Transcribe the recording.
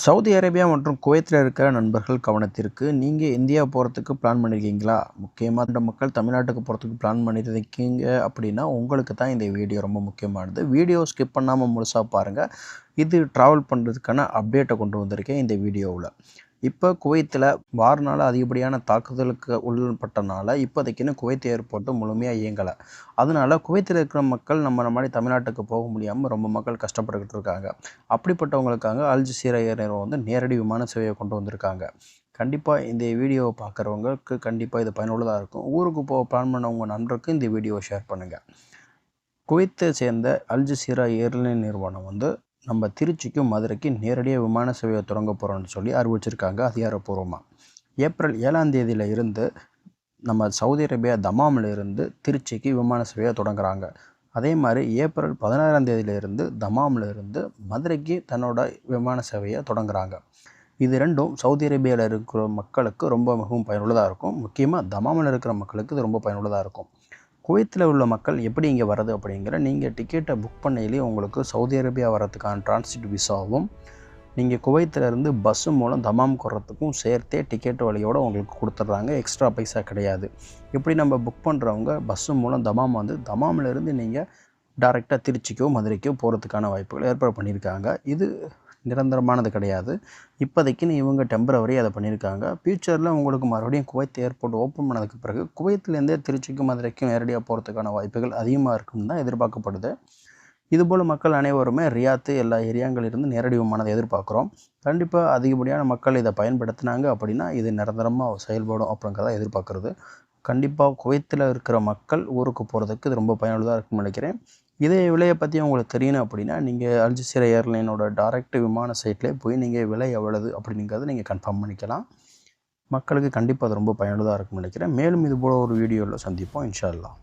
Saudi Arabia மற்றும் குவைத்தில் இருக்கிற நண்பர்கள் கவனத்திற்கு, நீங்கள் இந்தியா போகிறதுக்கு பிளான் பண்ணியிருக்கீங்களா? முக்கியமாக இந்த மக்கள் தமிழ்நாட்டுக்கு போகிறதுக்கு பிளான் பண்ணியிருக்கீங்க அப்படின்னா, உங்களுக்கு தான் இந்த வீடியோ ரொம்ப முக்கியமானது. வீடியோ ஸ்கிப் பண்ணாமல் முழுசாக பாருங்கள். இது ட்ராவல் பண்ணுறதுக்கான அப்டேட்டை கொண்டு வந்திருக்கேன் இந்த வீடியோவில். இப்போ குவைத்தில் வாரனால் அதிகப்படியான தாக்குதலுக்கு உள்ளப்பட்டனால இப்போதைக்குன்னு குவைத் ஏர்போர்ட்டு முழுமையாக இயங்கலை. அதனால் குவைத்தில் இருக்கிற மக்கள் நம்ம மாதிரி தமிழ்நாட்டுக்கு போக முடியாமல் ரொம்ப மக்கள் கஷ்டப்பட்டுக்கிட்டு இருக்காங்க. அப்படிப்பட்டவங்களுக்காக அல் ஜசீரா ஏர் நிறுவனம் நேரடி விமான சேவையை கொண்டு வந்திருக்காங்க. கண்டிப்பாக இந்த வீடியோவை பார்க்குறவங்களுக்கு கண்டிப்பாக இது பயனுள்ளதாக இருக்கும். ஊருக்கு போக பிளான் பண்ணவங்க நண்பருக்கு இந்த வீடியோவை ஷேர் பண்ணுங்கள். குவைத்தை சேர்ந்த அல் ஜசீரா ஏர்லைன் நிறுவனம் நம்ம திருச்சிக்கும் மதுரைக்கும் நேரடியாக விமான சேவையை தொடங்க போகிறோம்னு சொல்லி அறிவிச்சிருக்காங்க அதிகாரப்பூர்வமாக. ஏப்ரல் 7ஆம் தேதியில் இருந்து நம்ம சவுதி அரேபியா தமாமில் இருந்து திருச்சிக்கு விமான சேவையை தொடங்குறாங்க. அதே மாதிரி ஏப்ரல் 16ஆம் தேதியிலிருந்து தமாமில் இருந்து மதுரைக்கு தன்னோட விமான சேவையை தொடங்குறாங்க. இது ரெண்டும் சவுதி அரேபியாவில் இருக்கிற மக்களுக்கு ரொம்ப மிகவும் பயனுள்ளதாக இருக்கும். முக்கியமாக தமாமில் இருக்கிற மக்களுக்கு இது ரொம்ப பயனுள்ளதாக இருக்கும். குவைத்தில் உள்ள மக்கள் எப்படி இங்கே வர்றது அப்படிங்கிற நீங்கள் டிக்கெட்டை புக் பண்ணையிலே உங்களுக்கு சவுதி அரேபியா வரதுக்கான டிரான்சிட் விசாவும், நீங்கள் குவைத்திலேருந்து பஸ்ஸு மூலம் தமாம் வர்றதுக்கும் சேர்த்தே டிக்கெட் வழியோடு உங்களுக்கு கொடுத்துட்றாங்க. எக்ஸ்ட்ரா பைசா கிடையாது. இப்படி நம்ம புக் பண்ணுறவங்க பஸ்ஸு மூலம் தமாம் தமாமிலேருந்து நீங்கள் டைரெக்டாக திருச்சிக்கோ மதுரைக்கோ போகிறதுக்கான வாய்ப்புகள் ஏற்பாடு பண்ணியிருக்காங்க. இது நிரந்தரமானது கிடையாது. இப்போதைக்குன்னு இவங்க டெம்பரவரி அதை பண்ணியிருக்காங்க. ஃப்யூச்சரில் உங்களுக்கு மறுபடியும் குவைத் ஏர்போர்ட் ஓப்பன் பண்ணதுக்கு பிறகு குவைத்திலேருந்தே திருச்சிக்கும் மதுரைக்கும் நேரடியாக போகிறதுக்கான வாய்ப்புகள் அதிகமாக இருக்குன்னு தான் எதிர்பார்க்கப்படுது. இதுபோல் மக்கள் அனைவருமே ரியாத்து எல்லா ஏரியாங்களிலிருந்து நேரடி விமானத்தை எதிர்பார்க்குறோம். கண்டிப்பாக அதிகப்படியான மக்கள் இதை பயன்படுத்தினாங்க அப்படின்னா இது நிரந்தரமாக செயல்படும் அப்படிங்கிறத எதிர்பார்க்குறது. கண்டிப்பாக குவைத்தில் இருக்கிற மக்கள் ஊருக்கு போகிறதுக்கு இது ரொம்ப பயனுள்ளதாக இருக்குன்னு நினைக்கிறேன். இதே விலையை பற்றி உங்களுக்கு தெரியணும் அப்படின்னா, நீங்கள் அல் ஜசீரா ஏர்லைனோட டைரக்ட் விமான சைட்லேயே போய் நீங்கள் விலை எவ்வளவு அப்படிங்கிறத நீங்கள் கன்ஃபார்ம் பண்ணிக்கலாம். மக்களுக்கு கண்டிப்பாக அது ரொம்ப பயனுள்ளதாக இருக்குன்னு நினைக்கிறேன். மேலும் இதுபோல் ஒரு வீடியோவில் சந்திப்போம். இன்ஷா அல்லாஹ்.